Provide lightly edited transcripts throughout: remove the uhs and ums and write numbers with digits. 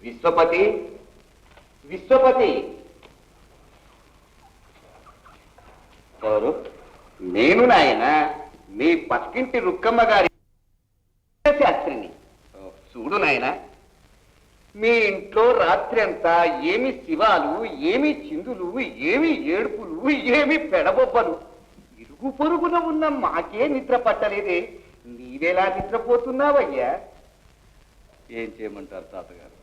విశ్వపతి విశ్వపతి ఎవరు? నేను నాయన మీ పక్కింటి రుక్కమ్మ గారి శాస్త్రిని. చూడు నాయన, మీ ఇంట్లో రాత్రి అంతా ఏమి శివాలు, ఏమి చిందులు, ఏమి ఏడుపులు, ఏమి పెడబొబ్బలు. ఇరుగు పొరుగున ఉన్న మాకే నిద్ర పట్టలేదే, నీవేలా నిద్రపోతున్నావయ్యా? ఏం చేయమంటారు తాతగారు?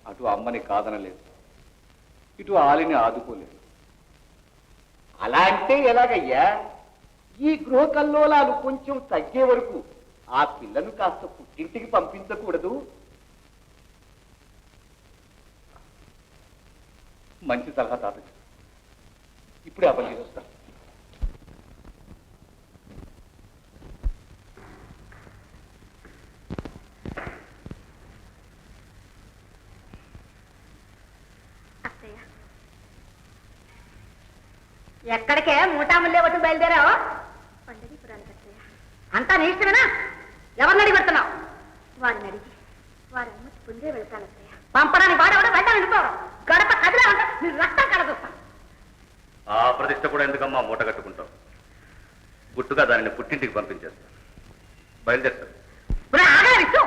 అటు అమ్మని కాదనలేదు, ఇటు ఆలిని ఆదుకోలేదు. అలా అంటే ఎలాగయ్యా? ఈ గృహ కల్లోలాలు కొంచెం తగ్గే వరకు ఆ పిల్లను కాస్త పుట్టింటికి పంపించకూడదు? మంచి సలహా తాతగారు, ఇప్పుడే ఆ పని చేస్తా. ఎక్కడికే మూటాముల్లే ఒట్టు బయలుదేరావు? పండరీపురానికి అత్తయ్య. అంతా నీ ఇష్టమేనా? ఎవరిని అడిగి పెడుతున్నావు? వారిని అడిగి వారి అనుమతి పొందే వెళ్తాను అత్తయ్య. పంపడానికి వాడేవాడు వెంటనే వెళ్ళిపోవడం. గడప కదిలా ఉంటా నీ రక్తం కలదొస్తాను. ఆ ప్రతిష్ట కూడా ఎందుకమ్మా మూట కట్టుకుంటాం? గుట్టుగా దానిని పుట్టింటికి పంపించేస్తాను. బయలుదేరుతాను. ఆగలరిస్తూ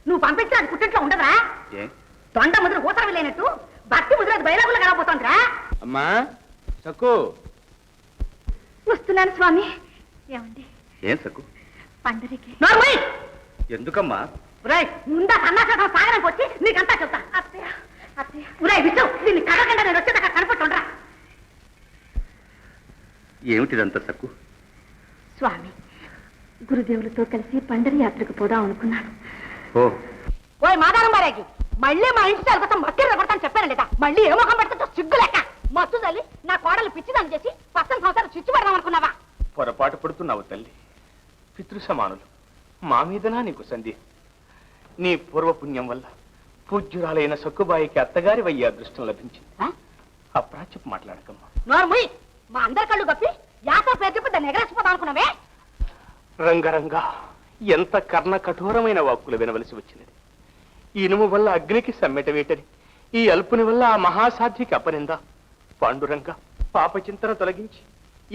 నువ్వు పంపించి అది పుట్టింట్లో ఉండదురా? ఏ తొండ ముదురు ఊసర వెళ్ళేనట్టు భక్తి ముదురు అది బయలాగులు కలగబోతోందిరా? అమ్మా సక్కు, వస్తున్నాను స్వామి. ఏమండి? ఏం సక్కు? పండరికి ఎందుకమ్మా? ముందా సన్నాసం సాగడానికి వచ్చి నీకంతా చెప్తా. అత్తయ్య అత్తయ్య ఉరాయ్ విషయం దీన్ని కడగండా నేను వచ్చేదాకా కనపట్టుండ్రా. ఏమిటిదంతా సక్కు? స్వామి, గురుదేవులతో కలిసి పండరి యాత్రకు పోదాం అనుకున్నాను. ఓయ్ మాదారం బారాకి, మళ్ళీ మా ఇంటి చాలు కోసం మక్కిర కొడతాను చెప్పాను లేదా? మళ్ళీ ఏ ముఖం పెడుతుందో సిగ్గు లెక్క. మత్తు తల్లి నా కోడలు పిచ్చిదాన్ని చేసి పచ్చని సంవత్సరం చిచ్చు పెడదాం అనుకున్నావా? పొరపాటు పడుతున్నావు తల్లి. పితృ సమానులు మా మీదనా నీకు సందేహం? నీ పూర్వపుణ్యం వల్ల పూజ్యురాలైన సక్కుబాయికి అత్తగారి వయ్యే అదృష్టం లభించింది. అప్రాచ్యపు మాట్లాడకమ్మా. నోర్ముయ్, మా అందరి కళ్ళు కప్పి యాత్ర పేరు దాన్ని ఎగరేసిపోదాం అనుకున్నావే? రంగరంగా ఎంత కర్ణ కఠోరమైన వాక్కులు వినవలసి వచ్చినది. ఈ ఇనుము వల్ల అగ్నికి సమ్మెట వేటని, ఈ అల్పుని వల్ల ఆ మహాసాధ్వికి అపనింద. పాండురంగ, పాపచింతన తొలగించి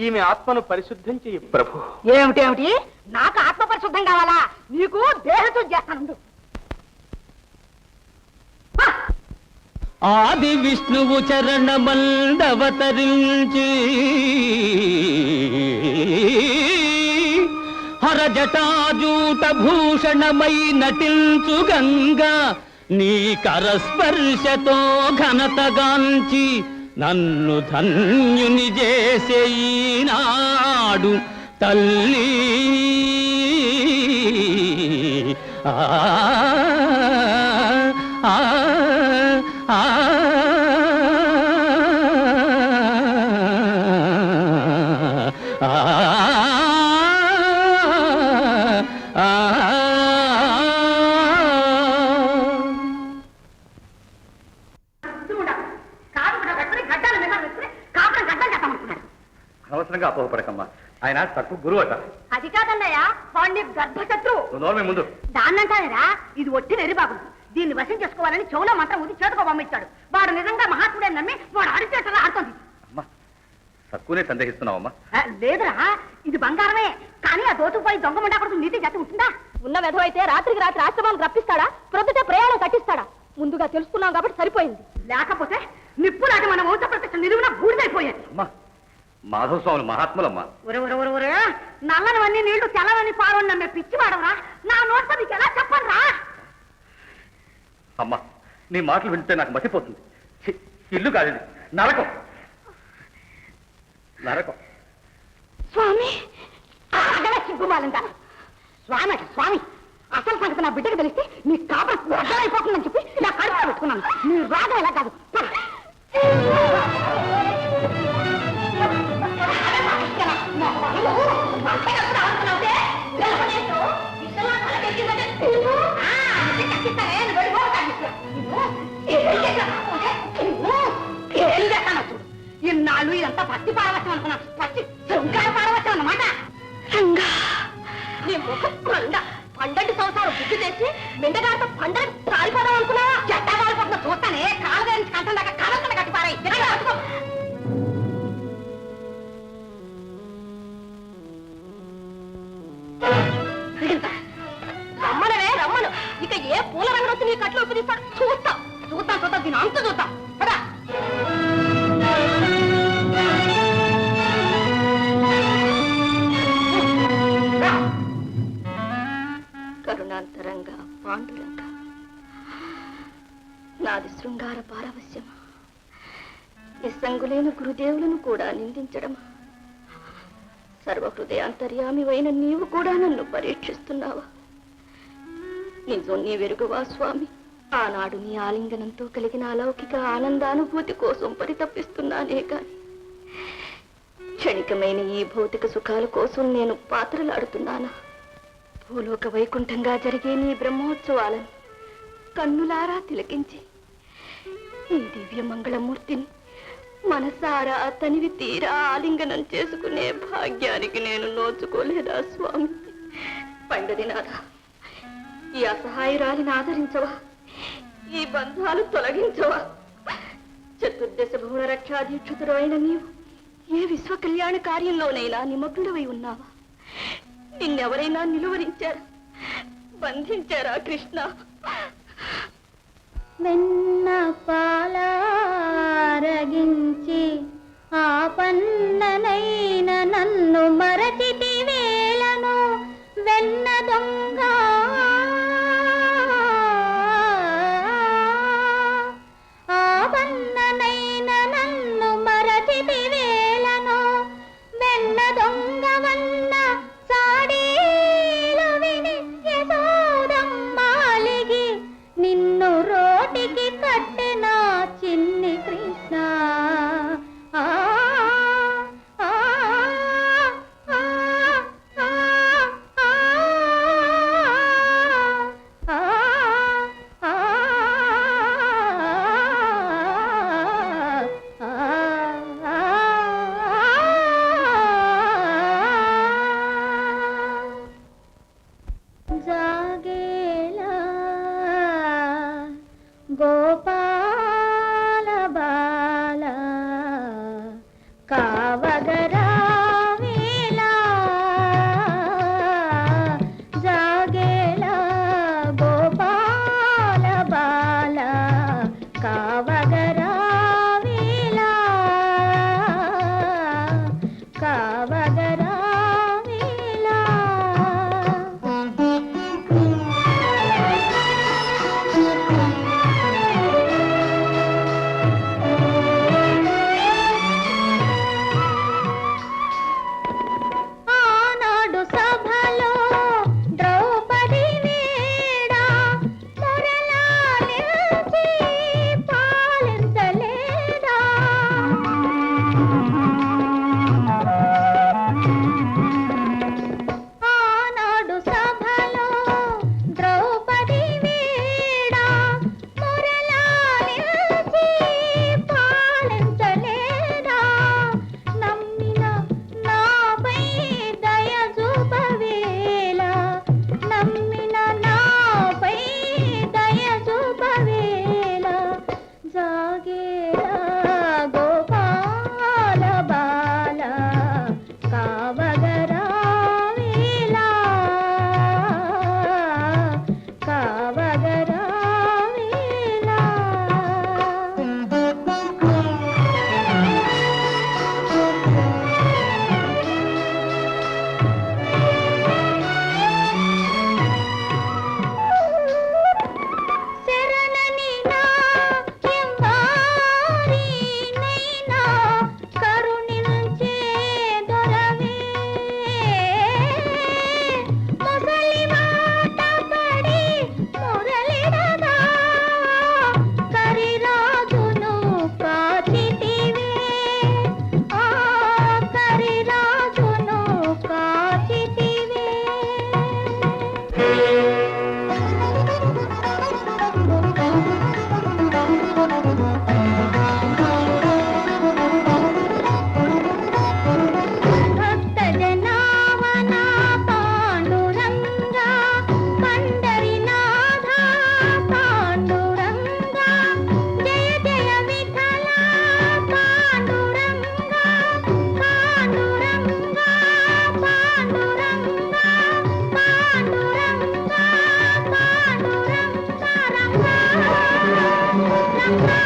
ఈమె ఆత్మను పరిశుద్ధం చెయ్యి ప్రభు. ఏమిటేమిటి? నాకు ఆత్మ పరిశుద్ధం కావాలా? నీకు దేహశుద్ధి చేస్తాను. ఆది విష్ణువు చరణమందవతరించి హరజటాజూట భూషణమై నటించు గంగా నీ కరస్పర్శతో ఘనతగాంచి నన్ను ధన్యుని చేసే ఈనాడు తల్లి. ఆ అనవసరంగా అపోహపడకమ్మా. ఆయన తక్కువ గురువు అట. అది కాదన్నయ్య, వాడిని గర్భశత్రు. నోర్మే ముందు. దాన్నంటానేరా, ఇది ఒట్టి నెరిబాబు. దీన్ని వశం చేసుకోవాలని చెవులో మంత్రం ఊది చేతుకో పంపించాడు. వాడు నిజంగా మహాత్ముడే నమ్మి వాడు అడిచేటలా ఆడుతుంది. అమ్మా, తక్కువనే సందేహిస్తున్నావమ్మా? లేదురా, ఇది బంగారమే. కానీ ఆ దోచుకుపోయి దొంగ ముండా కొడుకు నీతి జాతి ఉంటుందా? ఉన్న వెధవ అయితే రాత్రికి రాత్రి ఆశ్రమాలు రప్పిస్తాడా, ప్రొద్దుటే ప్రయాణం కట్టిస్తాడా? ముందుగా తెలుసుకున్నాం కాబట్టి సరిపోయింది. లేకపోతే నిప్పులాంటి మన వంశ ప్రతిష్ట నిలువున బూడిదైపోయేది. అమ్మా, మాధవ స్వాములు మహాత్ములమ్మా. ఒరే, నల్లనివన్నీ నీళ్లు తెల్లవని పారని నమ్మే పిచ్చి వాడవరా? నా నోట్తో నీకు ఎలా చెప్పనురా? అమ్మా, నీ మాటలు వింటే నాకు మతిపోతుంది. ఇల్లు కాదు, నరకం నరకం. స్వామి, సిగ్గుమాలిందా? స్వామి, అసలు సంగతి నా బిడ్డకు తెలిస్తే నీ కాపురం అర్థమైపోతుందని చెప్పి నా కడుపు పెట్టుకున్నాను. నీ రాగం ఎలా కాదు. ఇన్నాళ్ళు ఇదంతా పత్తి పారవచ్చం అనుకున్నాను. పత్తి శృంగార పారవచ్చం అన్నమాట. నీ ముఖం పండంటి సంవత్సరాలు బుద్ధి చేసి మెండగారితో పండగ కాలిపోదాం అనుకున్నావా? కట్లు ఉపదిస్తాడు. చూస్తాం చూద్దాం చూద్దాం దీని అంత చూద్దాం కదా. కరుణాంతరంగా పాండురంగ నాది శృంగార పారవశ్యమా? నిస్సంగులైన గురుదేవులను కూడా నిందించడమా? సర్వహృదయాంతర్యామివైన నీవు కూడా నన్ను పరీక్షిస్తున్నావా? నిజం నీ వెరుగువా స్వామి? ఆనాడు నీ ఆలింగనంతో కలిగిన అలౌకిక ఆనందానుభూతి కోసం పరితపిస్తున్నానే కాని క్షణికమైన ఈ భౌతిక సుఖాల కోసం నేను పాత్రలాడుతున్నానా? భూలోక వైకుంఠంగా జరిగే నీ బ్రహ్మోత్సవాలను కన్నులారా తిలకించి ఈ దివ్య మంగళమూర్తిని మనసారా తనివి తీరా ఆలింగనం చేసుకునే భాగ్యానికి నేను నోచుకోలేదా స్వామి? పండదినాథ, ఈ అసహాయురాలిని ఆదరించవా? ఈ బంధాలు తొలగించవా? చతుర్దశ భువన రక్షాధీక్షుతుడు అయిన నీవు ఏ విశ్వ కళ్యాణ కార్యంలోనైనా నిమగ్నుడవై ఉన్నావా? నిన్నెవరైనా నిలువరించారా? బంధించారా కృష్ణ? వెన్న పాలారగించి ఆ పన్ననైన నన్ను మరచితి వేలను వెన్న దొంగ ఆ పన్ననైన నన్ను మరచితి వేలను వెన్న దొంగవన్న సాడీలు విని యశోదమ్మాలిగి నిన్ను రోటికి కట్టెనా చిన్ని కృష్ణ. ఆ ఆ ఆ ఆ జాగేలా గోపాల బాల కావగరా వేలా జాగేలా గోపాల బాల కావగరా వేలా కావగరా వేలా. ఆ